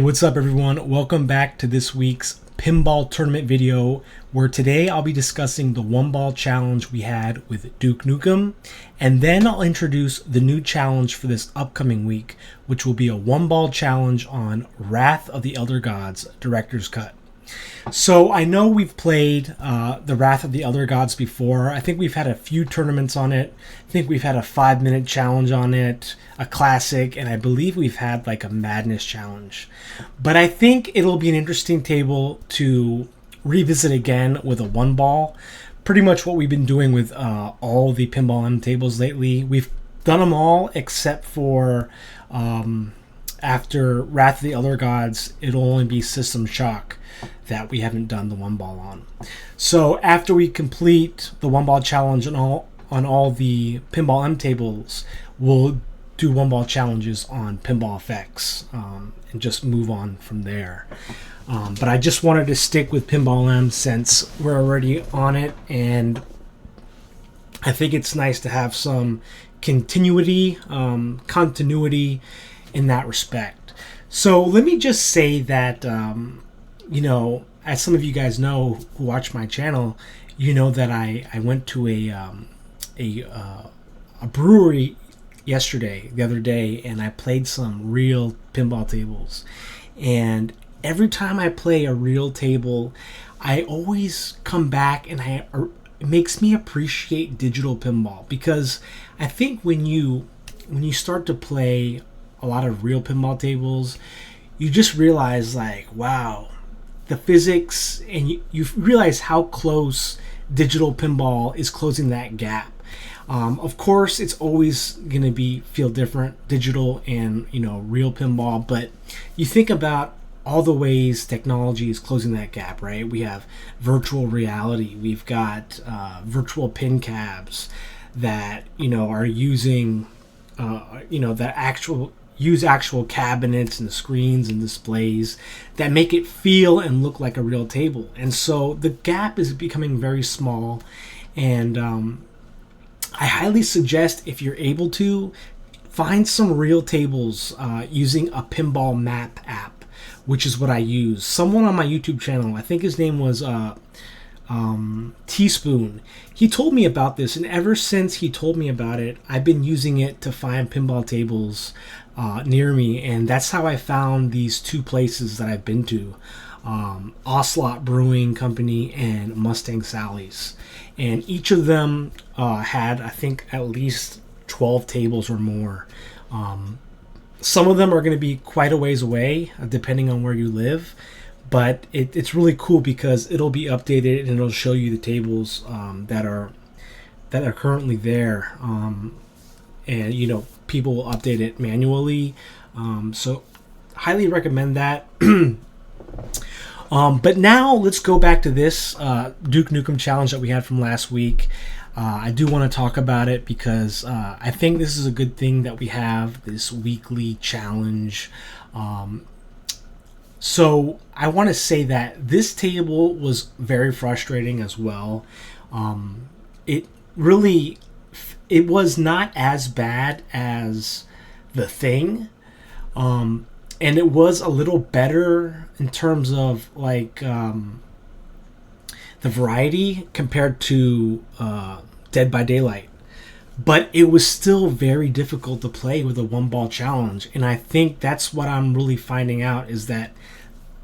What's up everyone? Welcome back to this week's pinball tournament video, where today I'll be discussing the one ball challenge we had with Duke Nukem, and then I'll introduce the new challenge for this upcoming week, which will be a one ball challenge on Wrath of the Elder Gods Director's Cut. So I know we've played the Wrath of the Elder Gods before. I think we've had a few tournaments on it. I think we've had a 5-minute challenge on it, a classic, and I believe we've had like a madness challenge. But I think it'll be an interesting table to revisit again with a one ball. Pretty much what we've been doing with all the Pinball M tables lately. We've done them all except for after Wrath of the Elder Gods, it'll only be System Shock that we haven't done the one ball on. So after we complete the one ball challenge on all the Pinball M tables, we'll do one ball challenges on Pinball FX and just move on from there. But I just wanted to stick with Pinball M since we're already on it, and I think it's nice to have some continuity in that respect. So let me just say that as some of you guys know who watch my channel, you know that I went to a brewery the other day, and I played some real pinball tables. And every time I play a real table, I always come back and it makes me appreciate digital pinball, because I think when you start to play a lot of real pinball tables, you just realize, like, wow, the physics, and you realize how close digital pinball is closing that gap. Of course, it's always going to feel different, digital and real pinball, but you think about all the ways technology is closing that gap, right? We have virtual reality, we've got virtual pin cabs that are using use actual cabinets and screens and displays that make it feel and look like a real table. And so the gap is becoming very small, and I highly suggest, if you're able to, find some real tables using a pinball map app, which is what I use. Someone on my YouTube channel, I think his name was Teaspoon, he told me about this, and ever since he told me about it, I've been using it to find pinball tables near me, and that's how I found these two places that I've been to, Ocelot Brewing Company and Mustang Sally's, and each of them had, I think, at least 12 tables or more. Some of them are going to be quite a ways away, depending on where you live, but it's really cool because it'll be updated and it'll show you the tables that are currently there, and people will update it manually, so highly recommend that. But now let's go back to this Duke Nukem challenge that we had from last week. I do want to talk about it because I think this is a good thing that we have this weekly challenge. So I want to say that this table was very frustrating as well. It was not as bad as The Thing, and it was a little better in terms of the variety compared to Dead by Daylight. But it was still very difficult to play with a one ball challenge, and I think that's what I'm really finding out, is that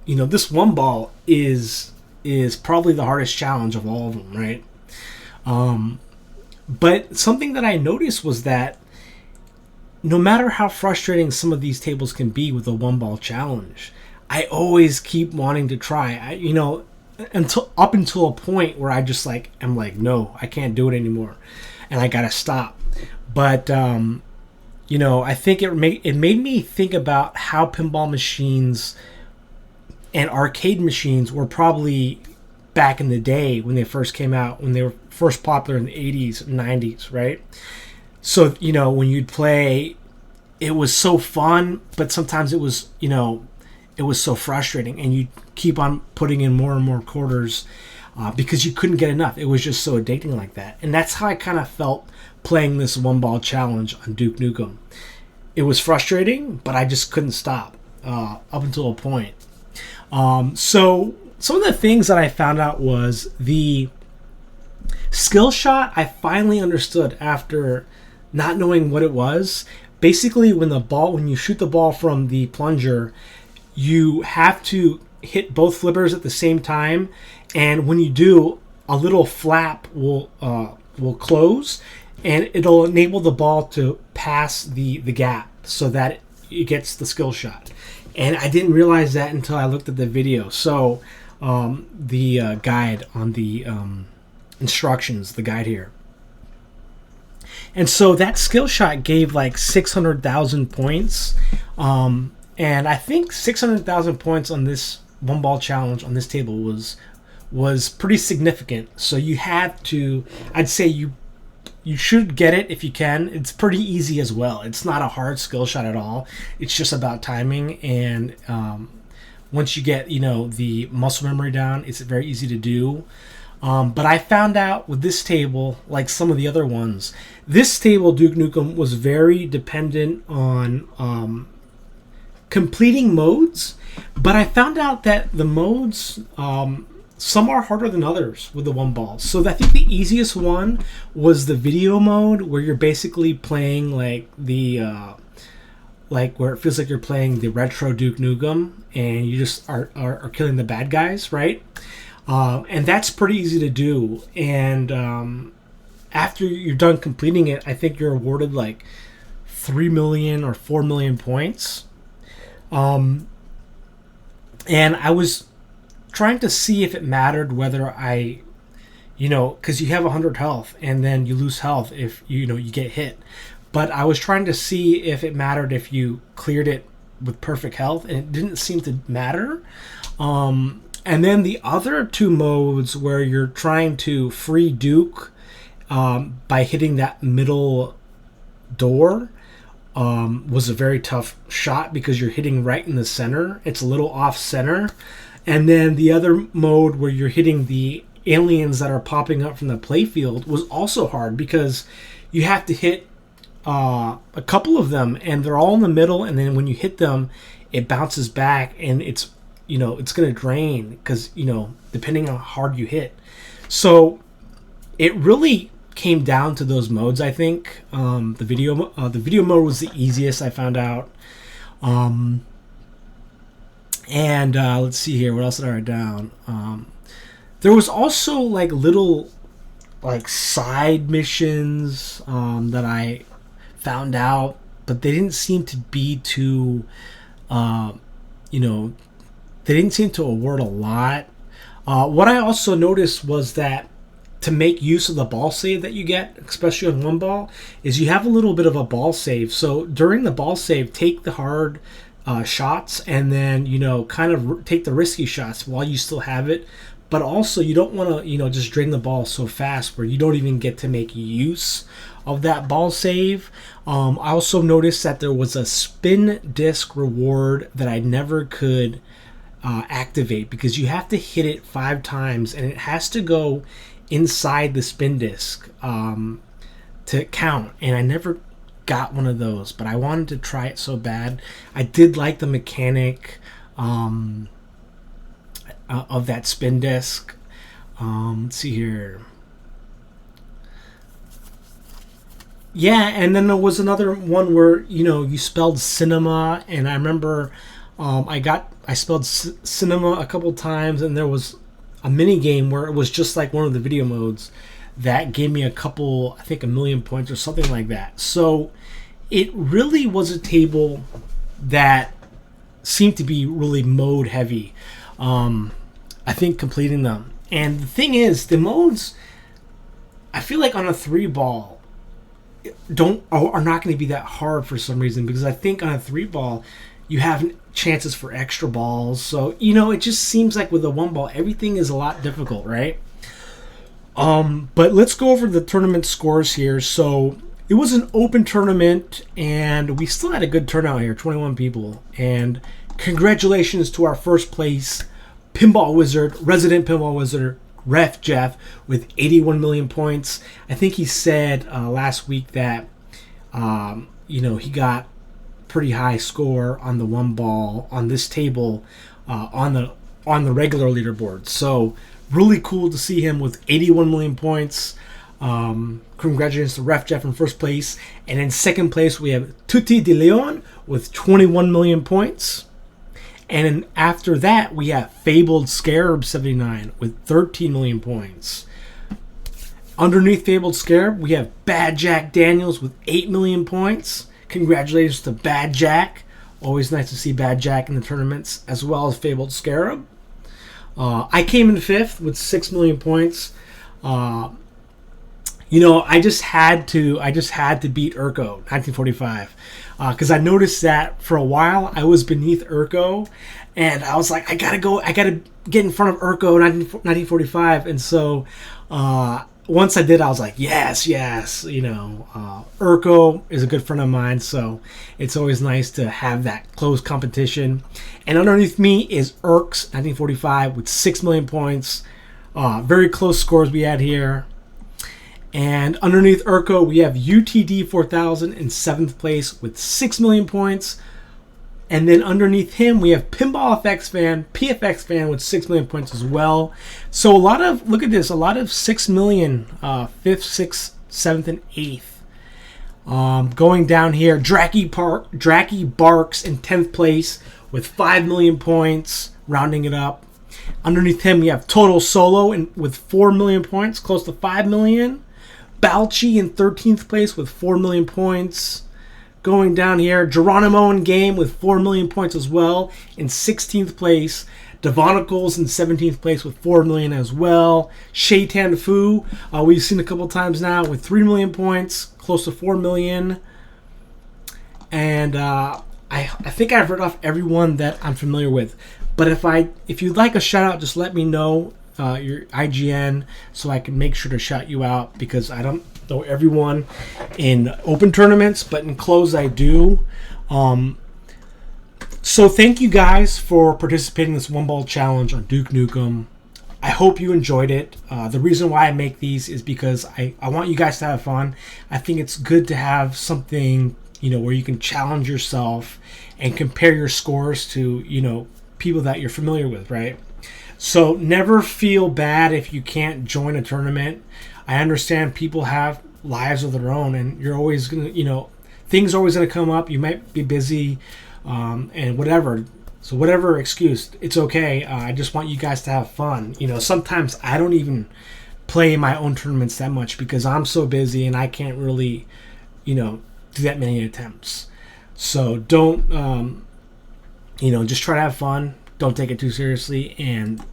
this one ball is probably the hardest challenge of all of them, right? But something that I noticed was that no matter how frustrating some of these tables can be with a one ball challenge, I always keep wanting to try. Until a point where I just I'm like, no, I can't do it anymore, and I gotta stop. But I think it made me think about how pinball machines and arcade machines were probably back in the day when they first came out, when they were first popular in the 80s and 90s, right? So when you'd play, it was so fun, but sometimes it was so frustrating, and you'd keep on putting in more and more quarters because you couldn't get enough. It was just so addicting like that. And that's how I kind of felt playing this one ball challenge on Duke Nukem. It was frustrating, but I just couldn't stop. up until a point. So some of the things that I found out was the skill shot. I finally understood after not knowing what it was. Basically, when you shoot the ball from the plunger, you have to hit both flippers at the same time, and when you do, a little flap will close, and it'll enable the ball to pass the gap so that it gets the skill shot. And I didn't realize that until I looked at the video. So the guide on the instructions, the guide here. And so that skill shot gave like 600,000 points. And I think 600,000 points on this one ball challenge on this table was pretty significant. So you have to, I'd say you should get it if you can. It's pretty easy as well. It's not a hard skill shot at all. It's just about timing, and once you get the muscle memory down, it's very easy to do. But I found out with this table, like some of the other ones, this table, Duke Nukem, was very dependent on completing modes. But I found out that the modes, some are harder than others with the one ball. So I think the easiest one was the video mode, where you're basically playing like where it feels like you're playing the retro Duke Nukem, and you just are killing the bad guys, right? And that's pretty easy to do. And after you're done completing it, I think you're awarded like 3 million or 4 million points. And I was trying to see if it mattered whether because you have 100 health and then you lose health if you get hit. But I was trying to see if it mattered if you cleared it with perfect health, and it didn't seem to matter. And then the other two modes where you're trying to free Duke by hitting that middle door was a very tough shot because you're hitting right in the center. It's a little off center. And then the other mode where you're hitting the aliens that are popping up from the playfield was also hard because you have to hit a couple of them, and they're all in the middle, and then when you hit them, it bounces back, and it's going to drain because, depending on how hard you hit. So it really came down to those modes, I think. The video mode was the easiest, I found out. And let's see here. What else did I write down? There was also like little like side missions that I found out, but they didn't seem to be too, they didn't seem to award a lot. What I also noticed was that to make use of the ball save that you get, especially on one ball, is you have a little bit of a ball save. So during the ball save, take the hard shots, and then kind of take the risky shots while you still have it. But also you don't want to just drain the ball so fast where you don't even get to make use of that ball save. I also noticed that there was a spin disc reward that I never could activate because you have to hit it 5 times, and it has to go inside the spin disc to count, and I never got one of those, but I wanted to try it so bad. I did like the mechanic of that spin disc. Let's see here. Yeah, and then there was another one where you spelled cinema, and I remember I spelled cinema a couple times, and there was a mini game where it was just like one of the video modes that gave me I think 1 million points or something like that. So it really was a table that seemed to be really mode heavy. I think completing them. And the thing is, the modes, I feel like on a 3-ball are not going to be that hard for some reason, because I think on a 3-ball you have chances for extra balls. So it just seems like with a 1-ball everything is a lot difficult, right? But let's go over the tournament scores here. So it was an open tournament, and we still had a good turnout here, 21 people. And congratulations to our first place Pinball Wizard, resident Pinball Wizard, Ref Jeff, with 81 million points. I think he said last week that he got pretty high score on the one ball on this table on the regular leaderboard. So really cool to see him with 81 million points. Congratulations to Ref Jeff in first place. And in second place, we have Tutti de Leon with 21 million points. And then after that, we have Fabled Scarab 79 with 13 million points. Underneath Fabled Scarab, we have Bad Jack Daniels with 8 million points. Congratulations to Bad Jack. Always nice to see Bad Jack in the tournaments, as well as Fabled Scarab. I came in fifth with 6 million points. You know, I just had to beat Urko 1945 because I noticed that for a while I was beneath Urko, and I was like, I gotta get in front of Urko 1945, and so once I did, I was like, yes. You know, Urko is a good friend of mine, so it's always nice to have that close competition. And underneath me is Urks 1945 with 6 million points. Very close scores we had here. And underneath Urko, we have UTD 4000 in 7th place with 6 million points. And then underneath him, we have Pinball FX Fan, PFX Fan with 6 million points as well. So a lot of, look at this, a lot of 6 million, 5th, 6th, 7th, and 8th. Going down here, Dracky Barks in 10th place with 5 million points, rounding it up. Underneath him, we have Total Solo with 4 million points, close to 5 million. Balchi in 13th place with 4 million points. Going down here, Geronimo in game with 4 million points as well in 16th place. Devonicles in 17th place with 4 million as well. Shaitan Fu, we've seen a couple times now with 3 million points, close to 4 million. And I think I've read off everyone that I'm familiar with. But if you'd like a shout out, just let me know your IGN so I can make sure to shout you out, because I don't know everyone in open tournaments, but in closed I do. So thank you guys for participating in this one ball challenge on Duke Nukem. I hope you enjoyed it. The reason why I make these is because I want you guys to have fun. I think it's good to have something, you know, where you can challenge yourself and compare your scores to, you know, people that you're familiar with, right? So never feel bad if you can't join a tournament. I understand people have lives of their own, and you're always going to, you know, things are always going to come up. You might be busy and whatever. So whatever excuse, it's okay. I just want you guys to have fun. You know, sometimes I don't even play my own tournaments that much because I'm so busy and I can't really, you know, do that many attempts. So don't, you know, just try to have fun. Don't take it too seriously. And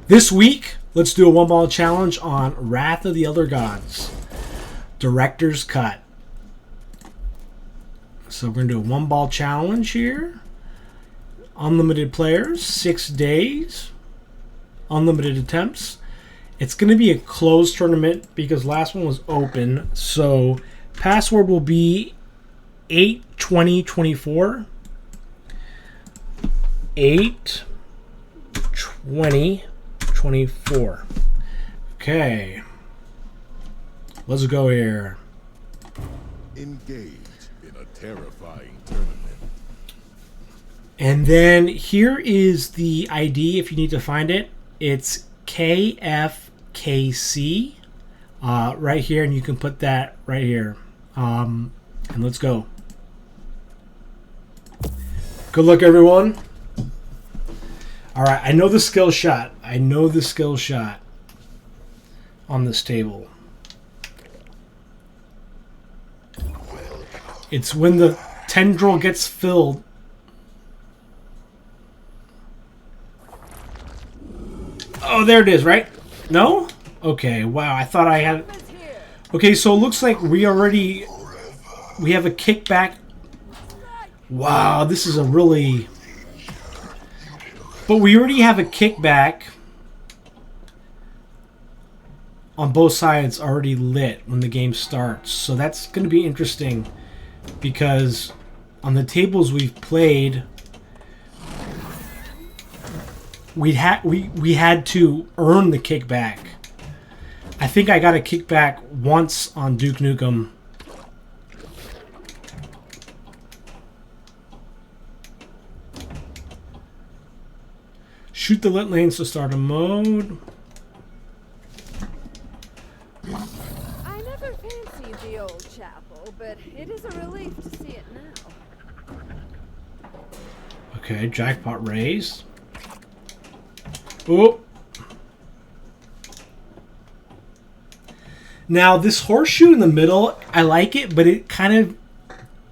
this week, let's do a one ball challenge on Wrath of the Elder Gods, Director's Cut. So we're going to do a one ball challenge here. Unlimited players, 6 days, unlimited attempts. It's going to be a closed tournament because last one was open. So password will be 8/20/24. 8/20/24. Okay. Let's go here. Engage in a terrifying tournament. And then here is the ID if you need to find it. It's KFKC right here, and you can put that right here. And let's go. Good luck, everyone. All right, I know the skill shot. On this table. It's when the tendril gets filled. Oh, there it is, right? No? Okay, wow, I thought I had... Okay, so it looks like we have a kickback. Wow, this is a really... But we already have a kickback on both sides already lit when the game starts. So that's going to be interesting because on the tables we've played, we had to earn the kickback. I think I got a kickback once on Duke Nukem. Shoot the lit lanes to start a mode. I never fancied the old chapel, but it is a relief to see it now. Okay, jackpot raised. Oh. Now, this horseshoe in the middle, I like it, but it kind of,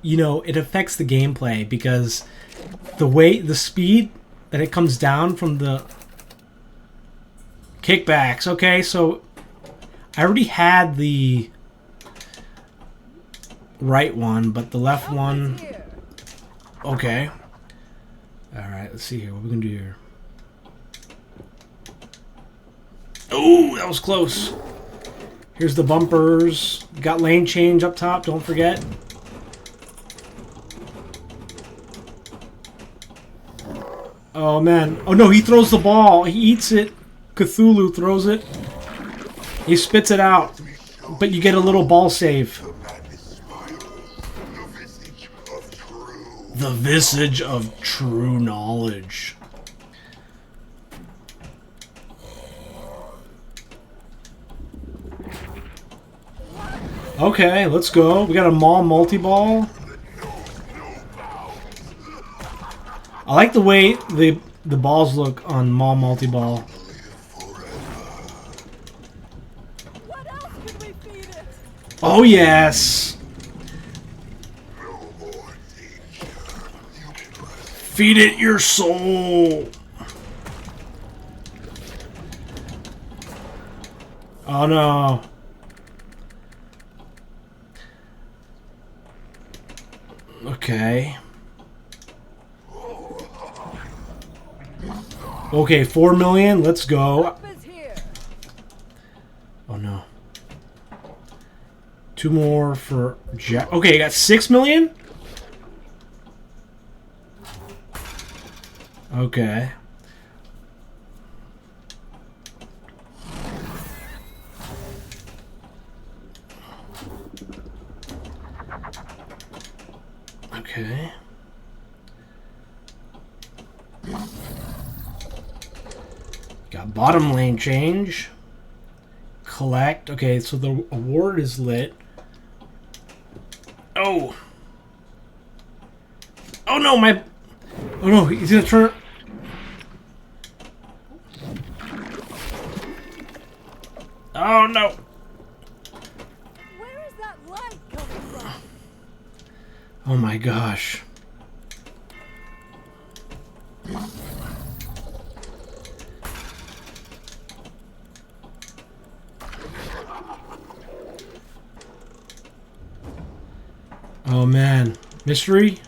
you know, it affects the gameplay because the speed that it comes down from the kickbacks. Okay, so I already had the right one, but the left one. Okay. All right, let's see here. What are we gonna do here? Oh, that was close. Here's the bumpers. Got lane change up top, don't forget. Oh, man. Oh, no, he throws the ball. He eats it. Cthulhu throws it. He spits it out. But you get a little ball save. The visage of true knowledge. Okay, let's go. We got a mall multi-ball. I like the way the balls look on mall multi-ball. What else can we feed it? Oh yes. Feed it your soul. Oh no. Okay. Okay, 4 million. Let's go. Oh no. 2 more for Jack. Okay, you got 6 million? Okay. Okay. Got bottom lane change. Collect. Okay, so the award is lit. Oh. Oh no, my... Oh no, he's gonna turn... Oh no. Where is that light coming from? Oh my gosh. Oh man. Mystery?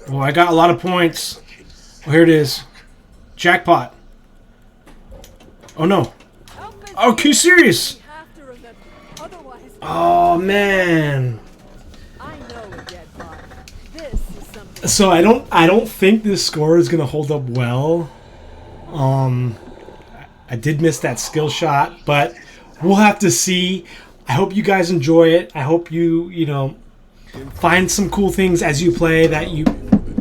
Oh, I got a lot of points. Oh, here it is. Jackpot. Oh no. Oh, are you serious? Oh man. I know it, Deadbot. This is something. So I don't think this score is gonna hold up well. I did miss that skill shot, but we'll have to see. I hope you guys enjoy it. I hope you know, find some cool things as you play that you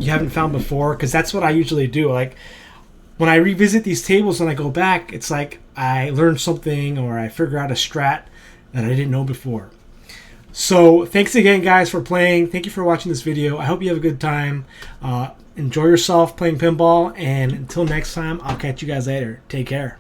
haven't found before, because that's what I usually do. Like when I revisit these tables and I go back, it's like I learned something or I figure out a strat that I didn't know before. So thanks again, guys, for playing. Thank you for watching this video. I hope you have a good time. Enjoy yourself playing pinball, and until next time, I'll catch you guys later. Take care.